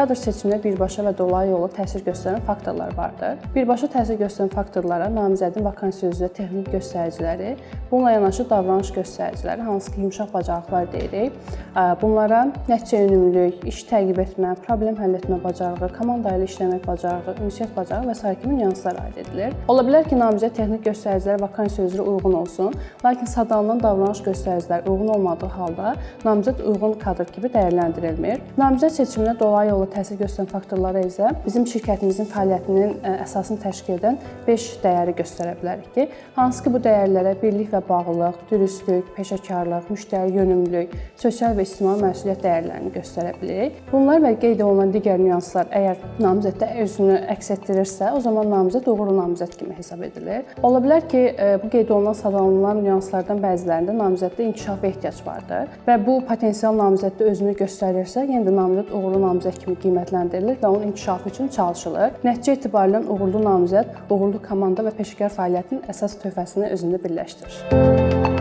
Kadr seçiminə birbaşa və dolayı yolu təsir göstərən faktorlar vardır. Birbaşa təsir göstərən faktorlara namizədin vakansiya üzrə texniki göstəriciləri, bununla yanaşı davranış göstəriciləri, hansı ki, yumşaq bacarıqlar deyirik. Bunlara nəticə yönümlülük, iş təqib etmə, problem həll etmə bacarığı, komanda ilə işləmək bacarığı, ünsiyyət bacarığı və s. kimi nüanslar aid edilir. Ola bilər ki, namizəd texniki göstəricilər vakansiya üzrə uyğun olsun, lakin sadallanan davranış göstəriciləri uyğun olmadığı halda namizəd uyğun kadr kimi dəyərləndirilmir. Namizəd seçiminə dolayı yolla təsir göstərən faktorlara isə bizim şirkətimizin fəaliyyətinin əsasını təşkil edən 5 dəyəri göstərə bilərik ki, hansı ki, bu dəyərlərə birlik və bağlılıq, dürüstlük, peşəkarlıq, müştəri yönümlülük, sosial və ictimai məsuliyyət dəyərlərini göstərə bilirik. Bunlar və qeyd olunan digər nüanslar əgər namizəddə özünü əks etdirirsə, o zaman namizəd uğurlu namizəd kimi hesab edilir. Ola bilər ki, bu qeyd olunan sadallanan nüanslardan bəzilərində namizəddə inkişafa ehtiyac vardır və bu potensial namizəddə özünü göstərirsə, yenə də namizəd uğurlu namizəd kimi qiymətləndirilir və onun inkişafı üçün çalışılır. Nəticə etibarilə uğurlu namizəd, uğurlu komanda və peşəkar fəaliyyətin əsas töhfəsini özündə birləşdirir.